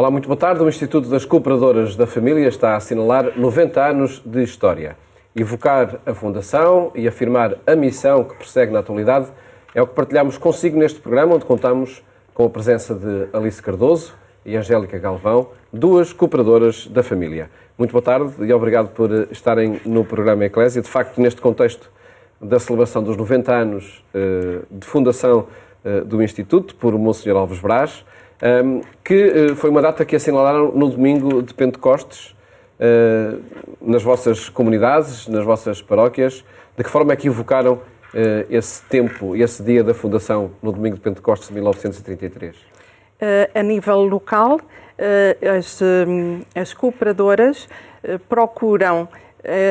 Olá, muito boa tarde. O Instituto das Cooperadoras da Família está a assinalar 90 anos de história. Evocar a Fundação e afirmar a missão que persegue na atualidade é o que partilhamos consigo neste programa, onde contamos com a presença de Alice Cardoso e Angélica Galvão, duas cooperadoras da família. Muito boa tarde e obrigado por estarem no programa Eclésia. De facto, neste contexto da celebração dos 90 anos de fundação do Instituto, por Monsenhor Alves Braz, que foi uma data que assinalaram no domingo de Pentecostes, nas vossas comunidades, nas vossas paróquias. De que forma é que evocaram esse tempo, esse dia da fundação, no domingo de Pentecostes de 1933? A nível local, as cooperadoras procuram,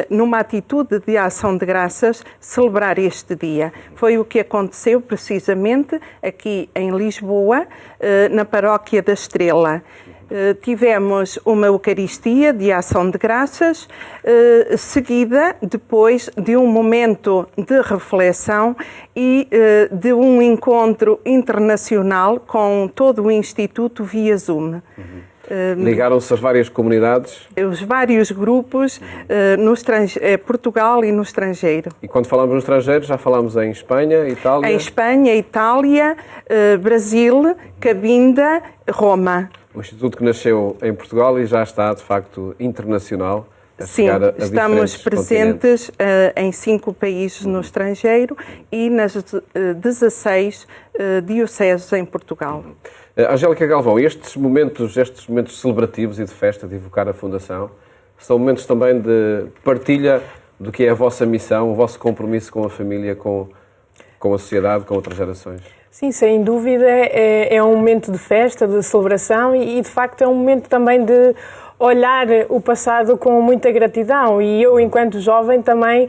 numa atitude de ação de graças, celebrar este dia. Foi o que aconteceu precisamente aqui em Lisboa, na Paróquia da Estrela. Tivemos uma Eucaristia de ação de graças, seguida depois de um momento de reflexão e de um encontro internacional com todo o Instituto via Zoom. Ligaram-se as várias comunidades? Os vários grupos, Portugal e no estrangeiro. E quando falamos no estrangeiro, já falamos em Espanha, Itália? Em Espanha, Itália, Brasil, Cabinda, Roma. O Instituto que nasceu em Portugal e já está, de facto, internacional. Sim, estamos presentes em 5 países no estrangeiro e nas 16 dioceses em Portugal. Angélica Galvão, estes momentos celebrativos e de festa, de evocar a Fundação, são momentos também de partilha do que é a vossa missão, o vosso compromisso com a família, com a sociedade, com outras gerações? Sim, sem dúvida, é um momento de festa, de celebração e de facto é um momento também de olhar o passado com muita gratidão e eu, enquanto jovem, também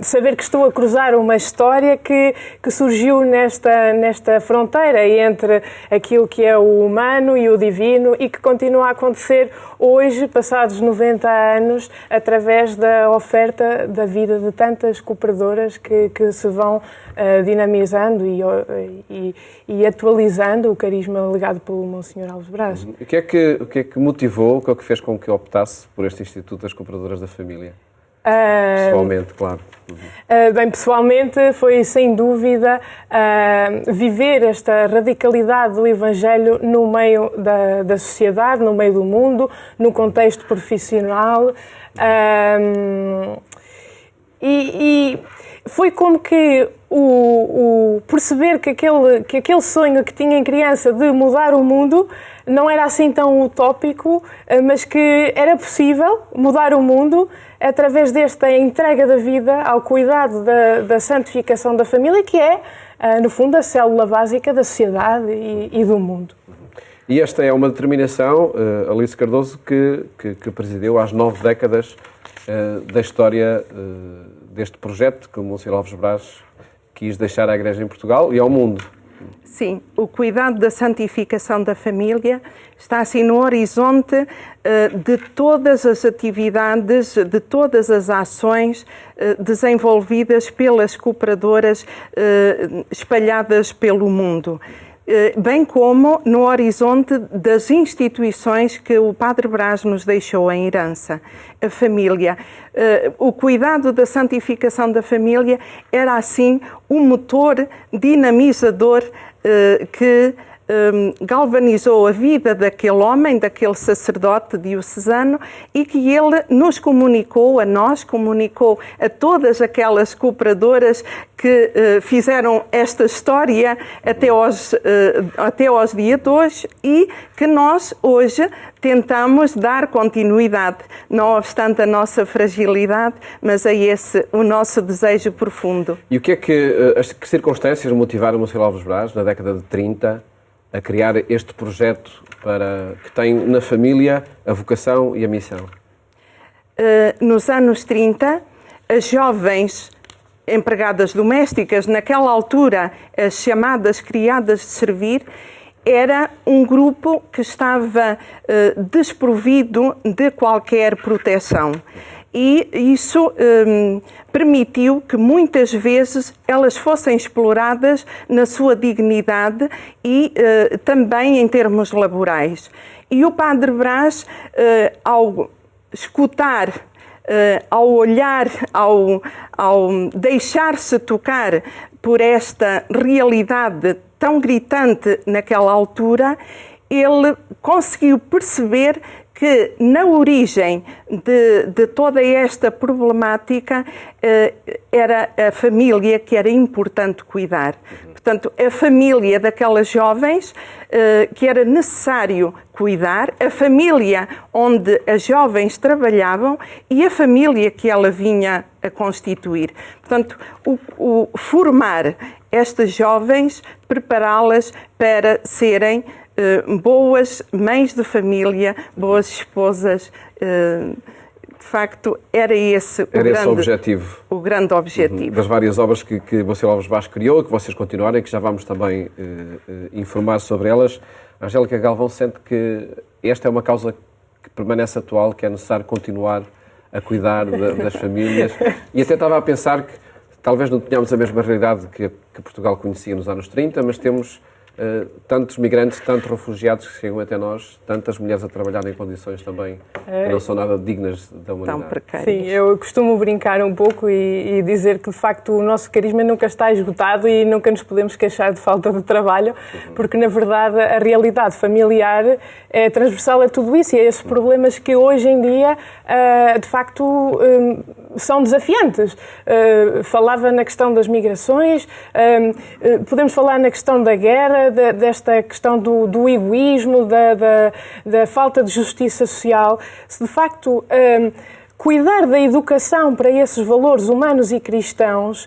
saber que estou a cruzar uma história que surgiu nesta fronteira entre aquilo que é o humano e o divino e que continua a acontecer hoje, passados 90 anos, através da oferta da vida de tantas cooperadoras que se vão dinamizando e atualizando o carisma legado pelo Monsenhor Alves Braz. O que é que motivou, o que é que fez com que optasse por este Instituto das Cooperadoras da Família? Pessoalmente, claro. Bem, pessoalmente foi sem dúvida viver esta radicalidade do Evangelho no meio da sociedade, no meio do mundo, no contexto profissional e foi como que o perceber que aquele sonho que tinha em criança de mudar o mundo não era assim tão utópico, mas que era possível mudar o mundo através desta entrega da vida ao cuidado da santificação da família, que é, no fundo, a célula básica da sociedade e do mundo. E esta é uma determinação, Alice Cardoso, que presidiu às 9 décadas da história deste projeto que o Monsenhor Alves Braz quis deixar à Igreja em Portugal e ao mundo. Sim, o cuidado da santificação da família está assim no horizonte de todas as atividades, de todas as ações desenvolvidas pelas cooperadoras espalhadas pelo mundo. Bem como no horizonte das instituições que o Padre Braz nos deixou em herança, a família. O cuidado da santificação da família era, assim, o motor dinamizador que galvanizou a vida daquele homem, daquele sacerdote diocesano e que ele nos comunicou, comunicou a todas aquelas cooperadoras que fizeram esta história até aos dias de hoje e que nós hoje tentamos dar continuidade, não obstante a nossa fragilidade, mas é esse o nosso desejo profundo. E o que é que circunstâncias motivaram o Monsenhor Alves Braz, na década de 30, a criar este projeto que tem na família a vocação e a missão? Nos anos 30, as jovens empregadas domésticas, naquela altura as chamadas criadas de servir, era um grupo que estava desprovido de qualquer proteção. E isso permitiu que muitas vezes elas fossem exploradas na sua dignidade e também em termos laborais. E o Padre Brás, ao escutar, ao olhar, ao deixar-se tocar por esta realidade tão gritante naquela altura, ele conseguiu perceber que na origem de toda esta problemática era a família que era importante cuidar. Portanto, a família daquelas jovens que era necessário cuidar, a família onde as jovens trabalhavam e a família que ela vinha a constituir. Portanto, o formar estas jovens, prepará-las para serem boas mães de família, boas esposas. De facto, era esse o objetivo. O grande objetivo. Das várias obras que Monsenhor Alves Brás criou, que vocês continuarem, que já vamos também informar sobre elas. Angélica Galvão sente que esta é uma causa que permanece atual, que é necessário continuar a cuidar das famílias. E até estava a pensar que talvez não tenhamos a mesma realidade que Portugal conhecia nos anos 30, mas temos tantos migrantes, tantos refugiados que chegam até nós, tantas mulheres a trabalhar em condições também que não são nada dignas da humanidade. Sim, eu costumo brincar um pouco e dizer que, de facto, o nosso carisma nunca está esgotado e nunca nos podemos queixar de falta de trabalho, porque, na verdade, a realidade familiar é transversal a tudo isso e a esses problemas que hoje em dia, de facto, são desafiantes. Falava na questão das migrações, podemos falar na questão da guerra, desta questão do egoísmo, da falta de justiça social. Se de facto cuidar da educação para esses valores humanos e cristãos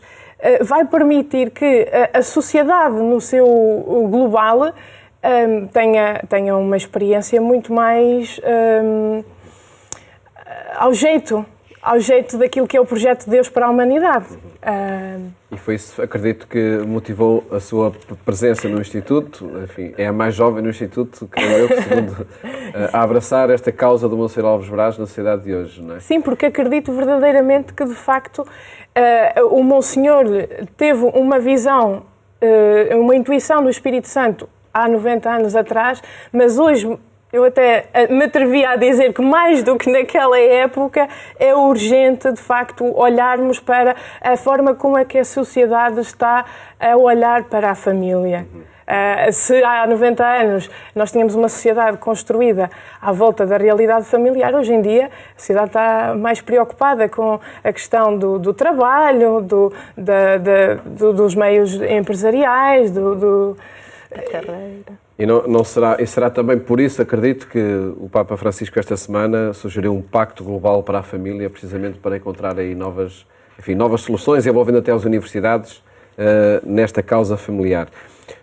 vai permitir que a sociedade no seu global tenha uma experiência muito mais ao jeito daquilo que é o projeto de Deus para a humanidade. E foi isso, acredito, que motivou a sua presença no Instituto. Enfim, é a mais jovem no Instituto, creio eu, segundo, a abraçar esta causa do Monsenhor Alves Brás na sociedade de hoje, não é? Sim, porque acredito verdadeiramente que, de facto, o Monsenhor teve uma visão, uma intuição do Espírito Santo há 90 anos atrás, mas hoje eu até me atrevia a dizer que mais do que naquela época é urgente, de facto, olharmos para a forma como é que a sociedade está a olhar para a família. Se há 90 anos nós tínhamos uma sociedade construída à volta da realidade familiar, hoje em dia a sociedade está mais preocupada com a questão do trabalho, dos meios empresariais, da carreira. E será também por isso, acredito, que o Papa Francisco esta semana sugeriu um pacto global para a família, precisamente para encontrar aí novas soluções, envolvendo até as universidades nesta causa familiar.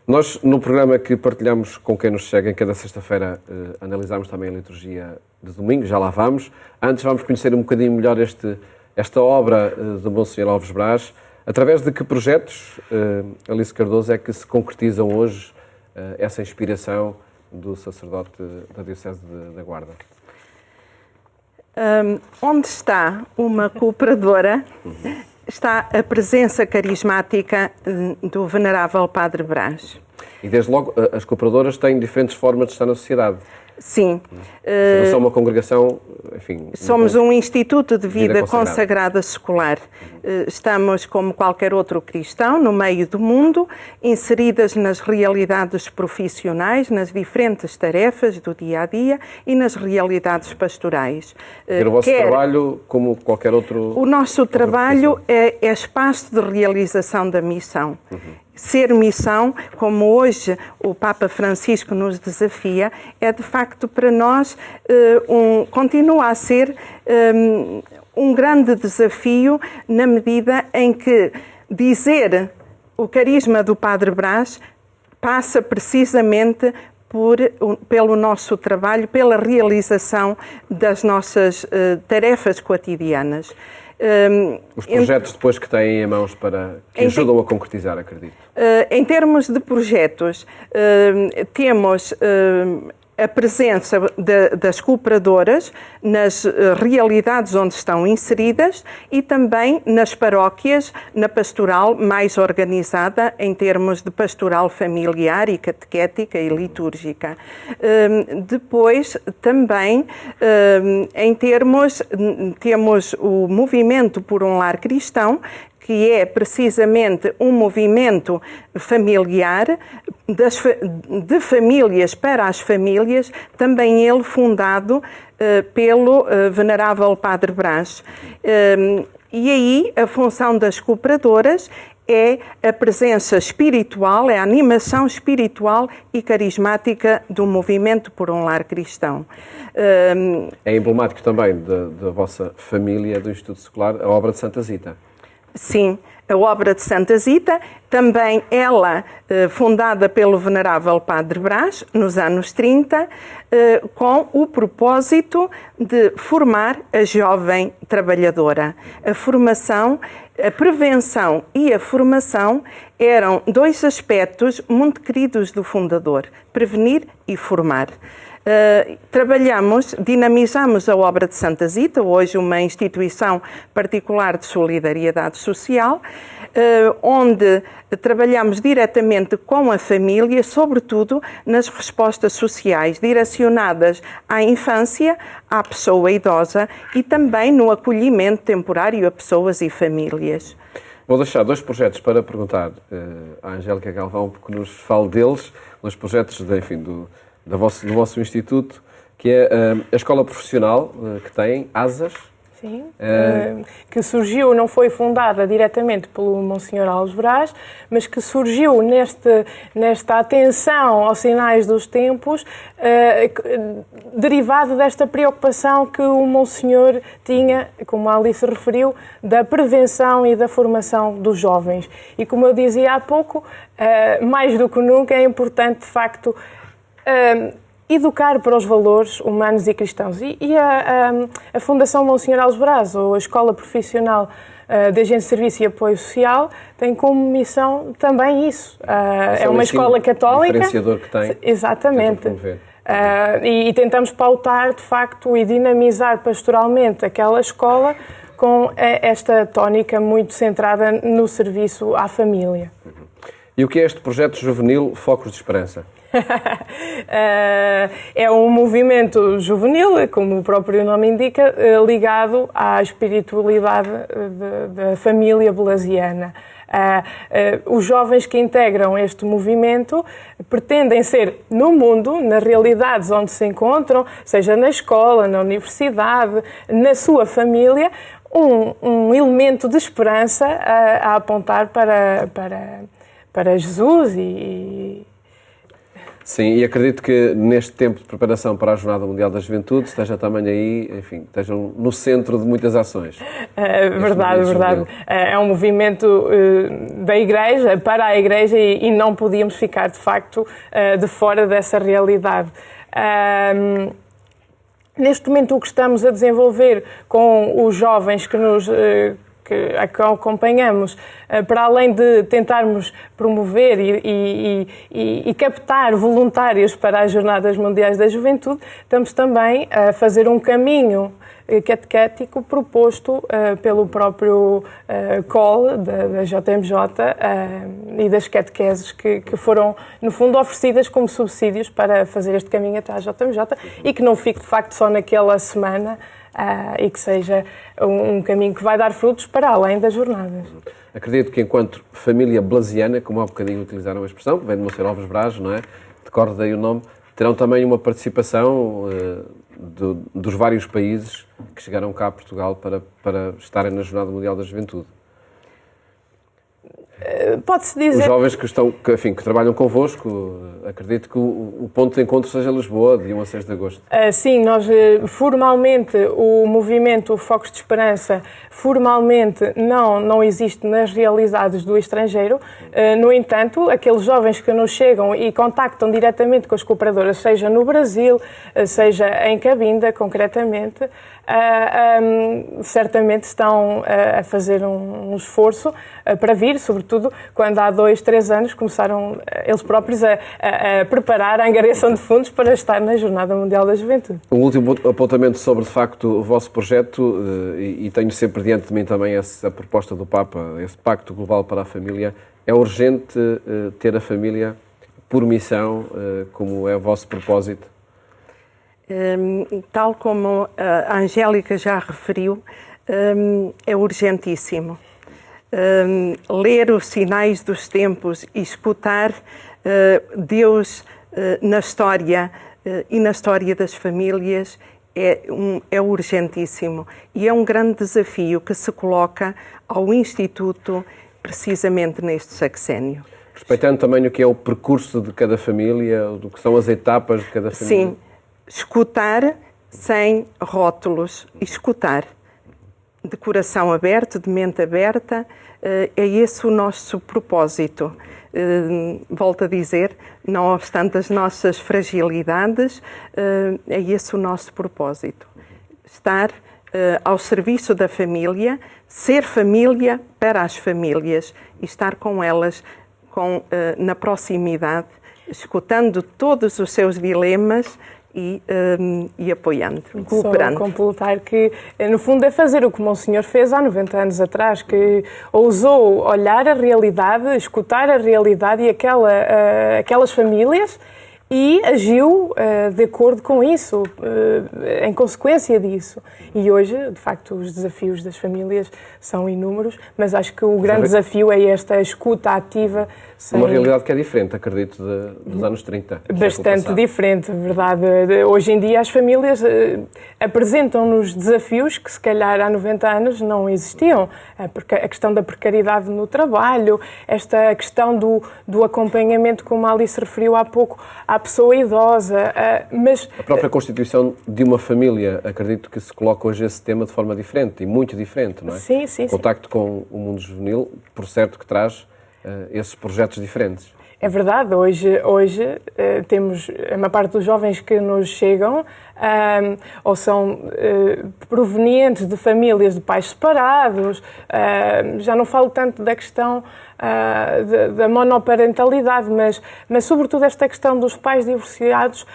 Nós, no programa que partilhamos com quem nos segue, em cada sexta-feira, analisamos também a liturgia de domingo, já lá vamos. Antes vamos conhecer um bocadinho melhor esta obra de Monsenhor Alves Brás. Através de que projetos, Alice Cardoso, é que se concretizam hoje essa inspiração do sacerdote da Diocese da Guarda? Onde está uma cooperadora, está a presença carismática do venerável Padre Brás. E desde logo as cooperadoras têm diferentes formas de estar na sociedade. Sim. Não são uma congregação, enfim... Somos um instituto de vida consagrada secular. Estamos, como qualquer outro cristão, no meio do mundo, inseridas nas realidades profissionais, nas diferentes tarefas do dia-a-dia e nas realidades pastorais. E o vosso trabalho, como qualquer outro... O nosso trabalho é espaço de realização da missão. Ser missão, como hoje o Papa Francisco nos desafia, é de facto para nós, continua a ser um grande desafio na medida em que dizer o carisma do Padre Brás passa precisamente pelo nosso trabalho, pela realização das nossas tarefas cotidianas. Os projetos depois que têm em mãos que ajudam a concretizar, acredito. Em termos de projetos, temos a presença das cooperadoras nas realidades onde estão inseridas e também nas paróquias, na pastoral mais organizada em termos de pastoral familiar e catequética e litúrgica. Depois, também, temos o movimento por um lar cristão, que é precisamente um movimento familiar, de famílias para as famílias, também ele fundado pelo Venerável Padre Brás. E aí a função das cooperadoras é a presença espiritual, é a animação espiritual e carismática do movimento por um lar cristão. É emblemático também da vossa família do Instituto Secular a obra de Santa Zita. Sim, a obra de Santa Zita, também ela fundada pelo Venerável Padre Brás, nos anos 30, com o propósito de formar a jovem trabalhadora. A formação, a prevenção e a formação eram dois aspectos muito queridos do fundador, prevenir e formar. Dinamizamos a obra de Santa Zita, hoje uma instituição particular de solidariedade social, onde trabalhamos diretamente com a família, sobretudo nas respostas sociais direcionadas à infância, à pessoa idosa e também no acolhimento temporário a pessoas e famílias. Vou deixar dois projetos para perguntar à Angélica Galvão, porque nos fale deles, nos projetos do vosso instituto, que é a escola profissional que tem, ASAS. Sim, que surgiu, não foi fundada diretamente pelo Monsenhor Alves Brás, mas que surgiu nesta atenção aos sinais dos tempos, derivado desta preocupação que o Monsenhor tinha, como a Alice referiu, da prevenção e da formação dos jovens. E como eu dizia há pouco, mais do que nunca é importante, de facto, educar para os valores humanos e cristãos. E a Fundação Monsenhor Alves Brás, ou a Escola Profissional de Agente de Serviço e Apoio Social, tem como missão também isso. É uma escola católica. O diferenciador que tem. Exatamente. E tentamos pautar, de facto, e dinamizar pastoralmente aquela escola com esta tónica muito centrada no serviço à família. E o que é este projeto juvenil Focos de Esperança? É um movimento juvenil, como o próprio nome indica, ligado à espiritualidade da família blasiana. Os jovens que integram este movimento pretendem ser, no mundo, nas realidades onde se encontram, seja na escola, na universidade, na sua família, um elemento de esperança a apontar para Jesus Sim, e acredito que neste tempo de preparação para a Jornada Mundial da Juventude esteja também aí, enfim, estejam no centro de muitas ações. Verdade. É um movimento da Igreja, para a Igreja, e não podíamos ficar, de facto, de fora dessa realidade. Neste momento, o que estamos a desenvolver com os jovens a que acompanhamos, para além de tentarmos promover e captar voluntários para as Jornadas Mundiais da Juventude, estamos também a fazer um caminho catequético proposto pelo próprio COL da JMJ e das catequeses que foram, no fundo, oferecidas como subsídios para fazer este caminho até à JMJ e que não fique, de facto, só naquela semana, e que seja um caminho que vai dar frutos para além das jornadas. Acredito que, enquanto família blasiana, como há bocadinho utilizaram a expressão, que vem de Monsenhor Alves Brás, não é? Decorre daí o nome, terão também uma participação dos vários países que chegaram cá a Portugal para estarem na Jornada Mundial da Juventude. Pode-se dizer... Os jovens que trabalham convosco, acredito que o ponto de encontro seja Lisboa, de 1 a 6 de agosto. Sim, nós formalmente, o movimento Focos de Esperança, formalmente não existe nas realidades do estrangeiro. No entanto, aqueles jovens que nos chegam e contactam diretamente com as cooperadoras, seja no Brasil, seja em Cabinda, concretamente, certamente estão a fazer um esforço para vir, sobretudo quando há 2, 3 anos começaram eles próprios a preparar a angariação de fundos para estar na Jornada Mundial da Juventude. Um último apontamento sobre, de facto, o vosso projeto, e tenho sempre diante de mim também essa proposta do Papa, esse Pacto Global para a Família. É urgente ter a família por missão, como é o vosso propósito? Tal como a Angélica já referiu, é urgentíssimo. Ler os sinais dos tempos e escutar Deus na história e na história das famílias é urgentíssimo. E é um grande desafio que se coloca ao Instituto precisamente neste sexénio. Respeitando também o que é o percurso de cada família, do que são as etapas de cada família? Sim, escutar sem rótulos, escutar de coração aberto, de mente aberta, é esse o nosso propósito. Volto a dizer, não obstante as nossas fragilidades, é esse o nosso propósito. Estar ao serviço da família, ser família para as famílias e estar com elas na proximidade, escutando todos os seus dilemas e apoiando, cooperando. Só completar que, no fundo, é fazer o que o Monsenhor fez há 90 anos atrás, que ousou olhar a realidade, escutar a realidade e aquelas famílias e agiu de acordo com isso, em consequência disso. E hoje, de facto, os desafios das famílias são inúmeros, mas acho que o grande desafio é esta escuta ativa. Uma realidade que é diferente, acredito, dos anos 30. Bastante diferente, verdade. Hoje em dia as famílias apresentam-nos desafios que se calhar há 90 anos não existiam. A questão da precariedade no trabalho, esta questão do acompanhamento, como a Alice referiu há pouco, à pessoa idosa. Mas a própria constituição de uma família, acredito que se coloca hoje esse tema de forma diferente e muito diferente, não é? Sim, sim. O contacto com o mundo juvenil, por certo que traz esses projetos diferentes. É verdade, hoje temos a maior parte dos jovens que nos chegam ou são provenientes de famílias de pais separados, já não falo tanto da questão da monoparentalidade, mas sobretudo esta questão dos pais divorciados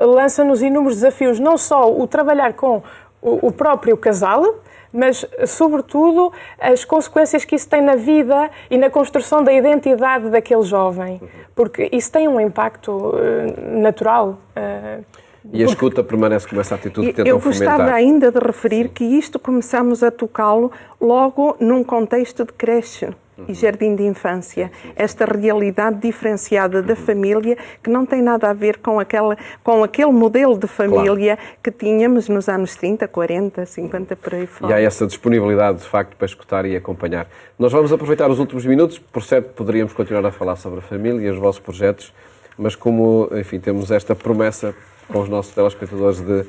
lança-nos inúmeros desafios, não só o trabalhar com o próprio casal, mas, sobretudo, as consequências que isso tem na vida e na construção da identidade daquele jovem, porque isso tem um impacto natural. E a escuta permanece como essa atitude que tentam fomentar. Eu gostava ainda de referir que isto começamos a tocá-lo logo num contexto de creche e jardim de infância. Esta realidade diferenciada da família que não tem nada a ver com aquele modelo de família que tínhamos nos anos 30, 40, 50, por aí fora. E há essa disponibilidade, de facto, para escutar e acompanhar. Nós vamos aproveitar os últimos minutos, por certo poderíamos continuar a falar sobre a família e os vossos projetos, mas como, enfim, temos esta promessa com os nossos telespectadores de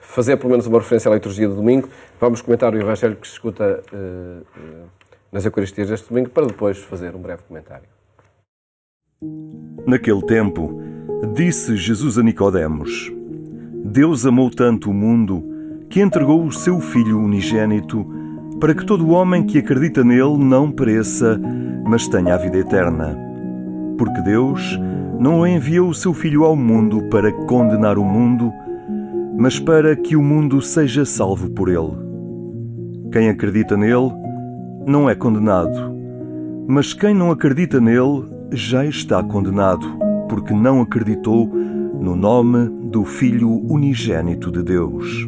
fazer pelo menos uma referência à liturgia do domingo, vamos comentar o Evangelho que se escuta nas Eucaristias deste domingo, para depois fazer um breve comentário. Naquele tempo, disse Jesus a Nicodemos: Deus amou tanto o mundo que entregou o seu Filho unigênito para que todo homem que acredita nele não pereça, mas tenha a vida eterna. Porque Deus não enviou o seu Filho ao mundo para condenar o mundo, mas para que o mundo seja salvo por ele. Quem acredita nele não é condenado, mas quem não acredita nele já está condenado, porque não acreditou no nome do Filho unigênito de Deus.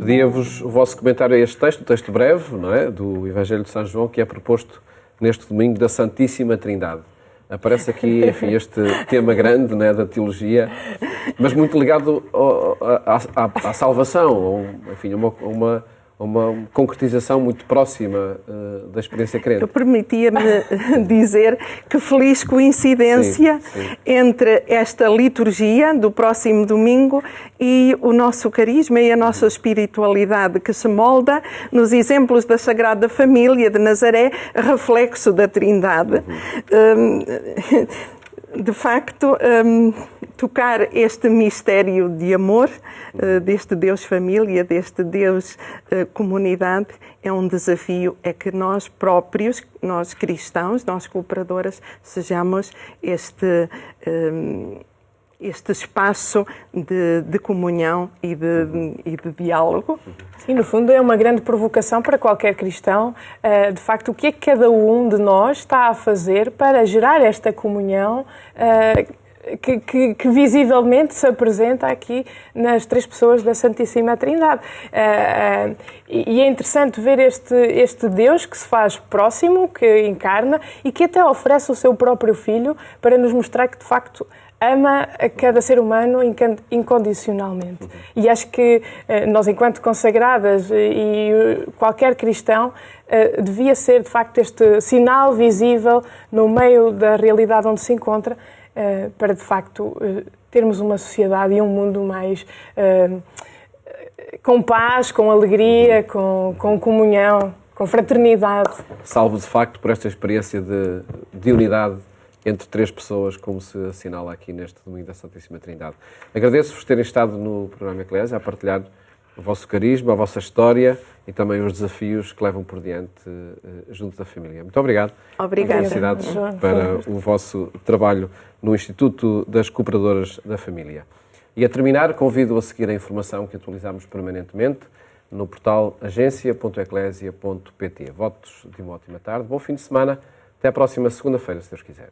Pedia-vos o vosso comentário a este texto, o texto breve, não é, do Evangelho de São João, que é proposto neste domingo da Santíssima Trindade. Aparece aqui, enfim, este tema grande, não é, da teologia, mas muito ligado à salvação, ou, enfim, uma concretização muito próxima da experiência crente. Eu permitia-me dizer que feliz coincidência entre esta liturgia do próximo domingo e o nosso carisma e a nossa espiritualidade que se molda nos exemplos da Sagrada Família de Nazaré, reflexo da Trindade. De facto, tocar este mistério de amor, deste Deus família, deste Deus comunidade, é um desafio, é que nós próprios, nós cristãos, nós cooperadoras, sejamos este espaço de comunhão e de diálogo. Sim, no fundo é uma grande provocação para qualquer cristão, de facto, o que é que cada um de nós está a fazer para gerar esta comunhão que visivelmente se apresenta aqui nas três pessoas da Santíssima Trindade. E é interessante ver este Deus que se faz próximo, que encarna e que até oferece o seu próprio Filho para nos mostrar que, de facto, ama a cada ser humano incondicionalmente. E acho que nós, enquanto consagradas e qualquer cristão, devia ser, de facto, este sinal visível no meio da realidade onde se encontra, para, de facto, termos uma sociedade e um mundo mais com paz, com alegria, com comunhão, com fraternidade. Salvo, de facto, por esta experiência de unidade entre três pessoas, como se assinala aqui neste domingo da Santíssima Trindade. Agradeço-vos terem estado no programa Eclésia a partilhar o vosso carisma, a vossa história e também os desafios que levam por diante junto da família. Muito obrigado. Obrigada. Felicidades para o vosso trabalho no Instituto das Cooperadoras da Família. E a terminar, convido a seguir a informação que atualizamos permanentemente no portal agência.eclésia.pt. Votos de uma ótima tarde, bom fim de semana, até à próxima segunda-feira, se Deus quiser.